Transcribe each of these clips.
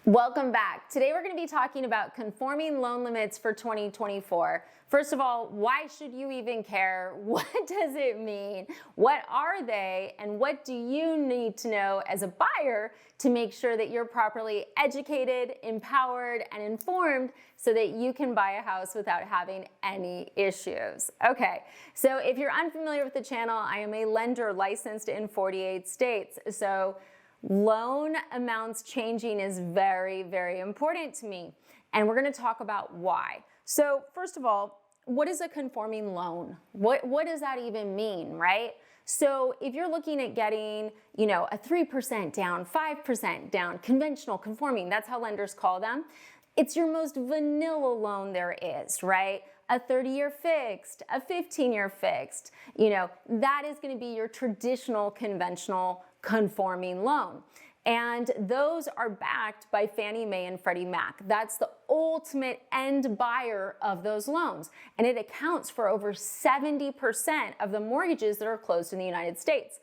Welcome back. Today we're going to be talking about conforming loan limits for 2024. First of all, why should you even care? What does it mean? What are they? And what do you need to know as a buyer to make sure that you're properly educated, empowered, and informed so that you can buy a house without having any issues? Okay, so if you're unfamiliar with the channel, I am a lender licensed in 48 states. So loan amounts changing is very, very important to me. And we're going to talk about why. So first of all, what is a conforming loan? What does that even mean, right? So if you're looking at getting, a 3% down, 5% down, conventional conforming, that's how lenders call them. It's your most vanilla loan there is, right? A 30-year fixed, a 15-year fixed, that is going to be your traditional conventional conforming loan. And those are backed by Fannie Mae and Freddie Mac. That's the ultimate end buyer of those loans. And it accounts for over 70% of the mortgages that are closed in the United States,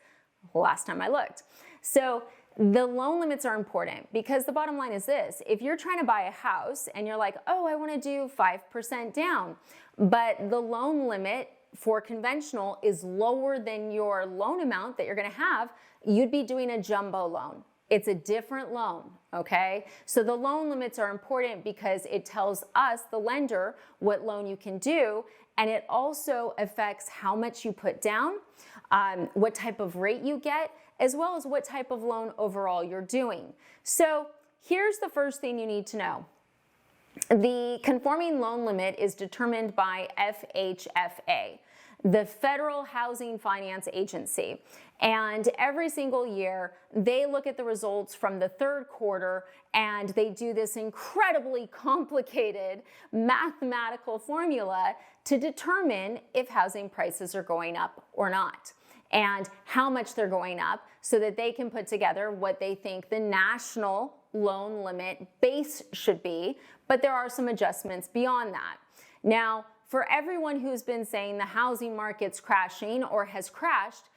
last time I looked. So the loan limits are important because the bottom line is this: if you're trying to buy a house and you're like, oh, I want to do 5% down, but the loan limit for conventional is lower than your loan amount that you're going to have, you'd be doing a jumbo loan. It's a different loan, okay? So the loan limits are important because it tells us, the lender, what loan you can do, and it also affects how much you put down, what type of rate you get, as well as what type of loan overall you're doing. So here's the first thing you need to know. The conforming loan limit is determined by FHFA, the Federal Housing Finance Agency. And every single year, they look at the results from the third quarter and they do this incredibly complicated mathematical formula to determine if housing prices are going up or not, and how much they're going up so that they can put together what they think the national loan limit base should be, but there are some adjustments beyond that. Now, for everyone who's been saying the housing market's crashing or has crashed,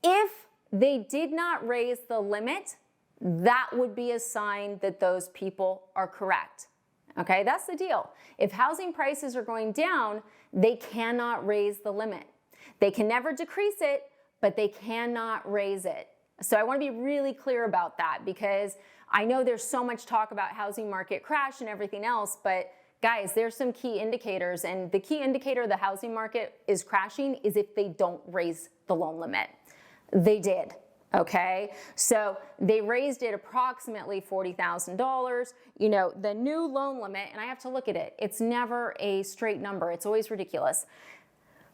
if they did not raise the limit, that would be a sign that those people are correct. Okay, that's the deal. If housing prices are going down, they cannot raise the limit. They can never decrease it, but they cannot raise it. So I want to be really clear about that because I know there's so much talk about housing market crash and everything else, but guys, there's some key indicators, and the key indicator the housing market is crashing is if they don't raise the loan limit. They did, okay? So they raised it approximately $40,000. The new loan limit, and I have to look at it, it's never a straight number. It's always ridiculous.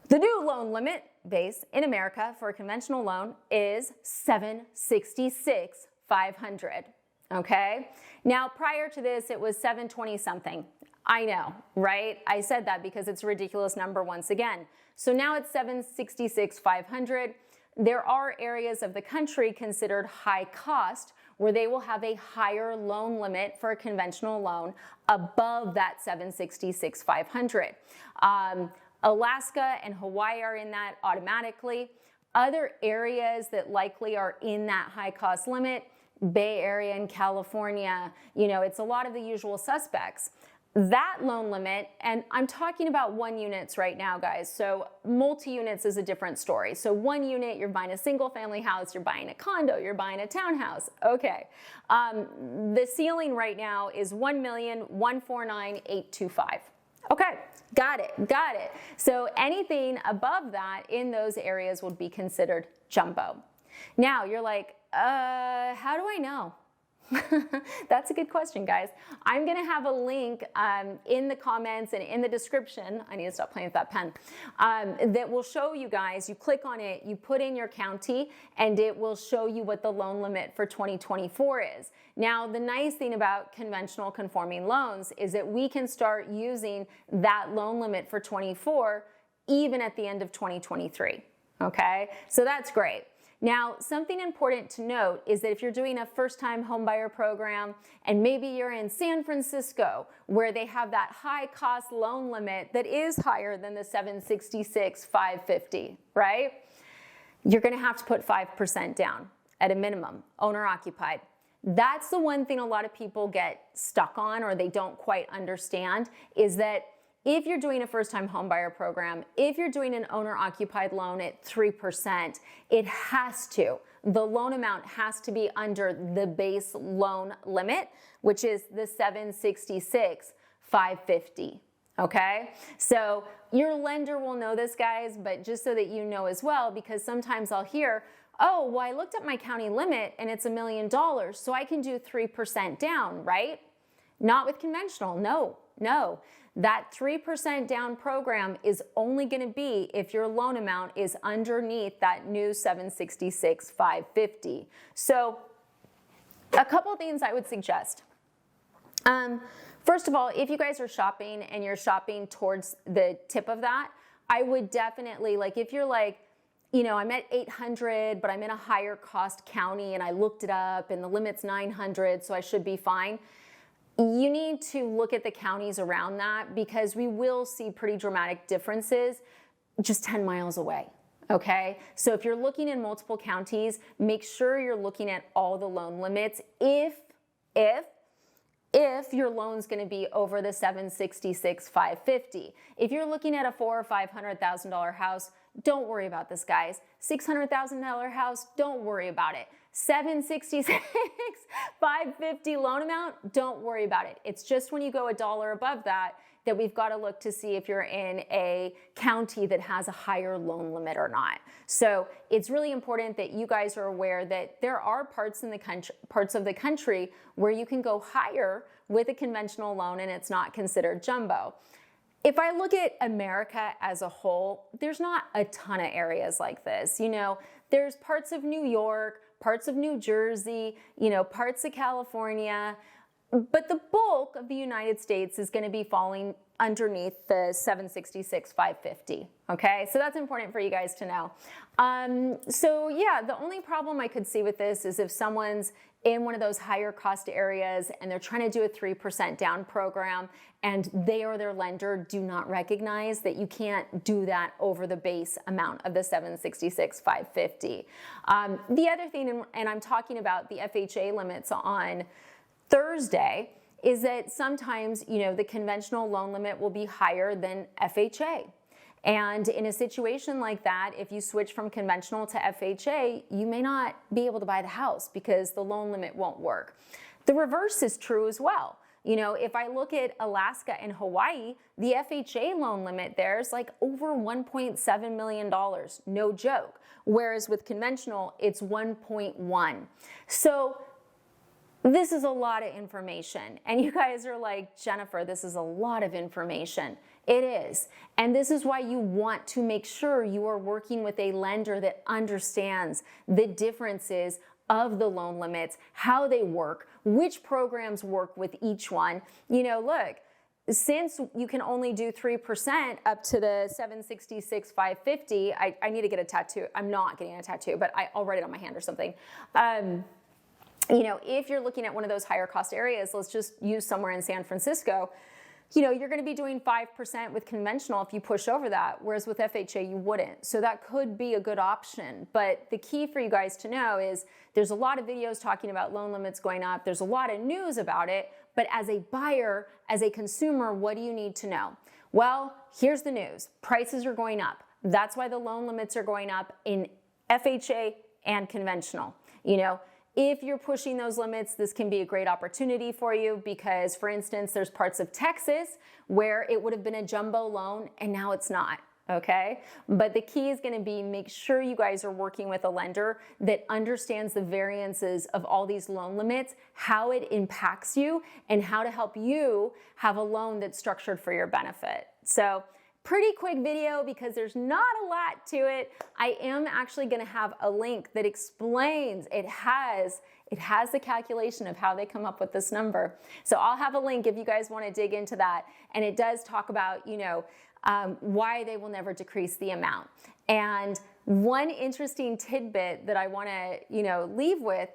The new loan limit base in America for a conventional loan is $766,500, okay? Now, prior to this, it was $720 something. I know, right? I said that because it's a ridiculous number once again. So now it's $766,500. There are areas of the country considered high cost where they will have a higher loan limit for a conventional loan above that $766,500. Alaska and Hawaii are in that automatically. Other areas that likely are in that high cost limit, Bay Area and California, it's a lot of the usual suspects. That loan limit, and I'm talking about one units right now, guys. So multi-units is a different story. So one unit, you're buying a single family house, you're buying a condo, you're buying a townhouse. Okay. The ceiling right now is $1,149,825. Okay, got it. So anything above that in those areas would be considered jumbo. Now you're like, how do I know? That's a good question, guys. I'm going to have a link in the comments and in the description. I need to stop playing with that pen. That will show you guys, you click on it, you put in your county, and it will show you what the loan limit for 2024 is. Now, the nice thing about conventional conforming loans is that we can start using that loan limit for 24 even at the end of 2023. Okay, so that's great. Now, something important to note is that if you're doing a first-time homebuyer program and maybe you're in San Francisco where they have that high-cost loan limit that is higher than the $766,550, right? You're going to have to put 5% down at a minimum, owner-occupied. That's the one thing a lot of people get stuck on or they don't quite understand, is that if you're doing a first-time homebuyer program, if you're doing an owner-occupied loan at 3%, the loan amount has to be under the base loan limit, which is the 766,550. Okay, so your lender will know this, guys, but just so that you know as well, because sometimes I'll hear, oh, well, I looked at my county limit and it's $1 million, so I can do 3% down, right? Not with conventional, no. That 3% down program is only going to be if your loan amount is underneath that new 766,550. So a couple of things I would suggest. First of all, if you guys are shopping and you're shopping towards the tip of that, I would definitely, like, if you're like, you know, I'm at 800, but I'm in a higher cost county and I looked it up and the limit's 900, so I should be fine. You need to look at the counties around that, because we will see pretty dramatic differences just 10 miles away. Okay, so if you're looking in multiple counties, make sure you're looking at all the loan limits if your loan's going to be over the 766,550. If you're looking at a $400,000 or $500,000 house, don't worry about this, guys. $600,000 house, don't worry about it. 766,550 loan amount, don't worry about it. It's just when you go $1 above that we've got to look to see if you're in a county that has a higher loan limit or not. So it's really important that you guys are aware that there are parts of the country where you can go higher with a conventional loan and it's not considered jumbo. If I look at America as a whole, there's not a ton of areas like this. You know, there's parts of New York, parts of New Jersey, you know, parts of California, but the bulk of the United States is going to be falling underneath the 766,550. Okay, so that's important for you guys to know. So yeah, the only problem I could see with this is if someone's in one of those higher cost areas and they're trying to do a 3% down program and they or their lender do not recognize that you can't do that over the base amount of the 766,550. The other thing, and I'm talking about the FHA limits on Thursday, is that sometimes, you know, the conventional loan limit will be higher than FHA. And in a situation like that, if you switch from conventional to FHA, you may not be able to buy the house because the loan limit won't work. The reverse is true as well. You know, if I look at Alaska and Hawaii, the FHA loan limit there is like over $1.7 million, no joke. Whereas with conventional, it's 1.1. So this is a lot of information. And you guys are like, Jennifer, this is a lot of information. It is. And this is why you want to make sure you are working with a lender that understands the differences of the loan limits, how they work, which programs work with each one. You know, look, since you can only do 3% up to the 766,550, I need to get a tattoo. I'm not getting a tattoo, but I'll write it on my hand or something. You know, if you're looking at one of those higher cost areas, let's just use somewhere in San Francisco, you know, you're going to be doing 5% with conventional if you push over that, whereas with FHA you wouldn't. So that could be a good option. But the key for you guys to know is there's a lot of videos talking about loan limits going up. There's a lot of news about it. But as a buyer, as a consumer, what do you need to know? Well, here's the news. Prices are going up. That's why the loan limits are going up in FHA and conventional. You know, if you're pushing those limits, this can be a great opportunity for you because, for instance, there's parts of Texas where it would have been a jumbo loan and now it's not, okay? But the key is going to be make sure you guys are working with a lender that understands the variances of all these loan limits, how it impacts you, and how to help you have a loan that's structured for your benefit. So, pretty quick video because there's not a lot to it. I am actually going to have a link that explains, it has the calculation of how they come up with this number. So I'll have a link if you guys want to dig into that. And it does talk about, you know, why they will never decrease the amount. And one interesting tidbit that I want to, you know, leave with,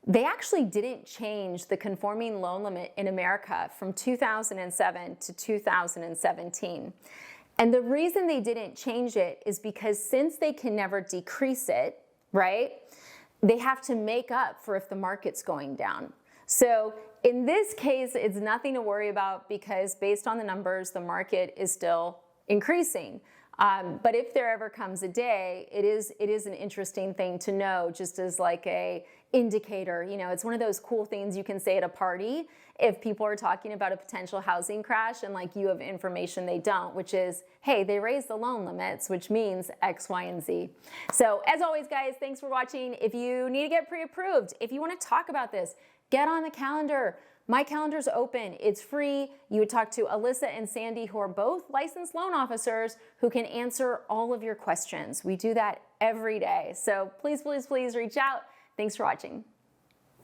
they actually didn't change the conforming loan limit in America from 2007 to 2017. And the reason they didn't change it is because since they can never decrease it, right, they have to make up for if the market's going down. So in this case, it's nothing to worry about because based on the numbers, the market is still increasing. But if there ever comes a day, it is an interesting thing to know, just as like a indicator. You know, it's one of those cool things you can say at a party if people are talking about a potential housing crash and like you have information they don't, which is, hey, they raised the loan limits, which means X, Y, and Z. So as always, guys, thanks for watching. If you need to get pre-approved, if you want to talk about this, get on the calendar. My calendar's open, it's free. You would talk to Alyssa and Sandy, who are both licensed loan officers who can answer all of your questions. We do that every day. So please, please, please reach out. Thanks for watching.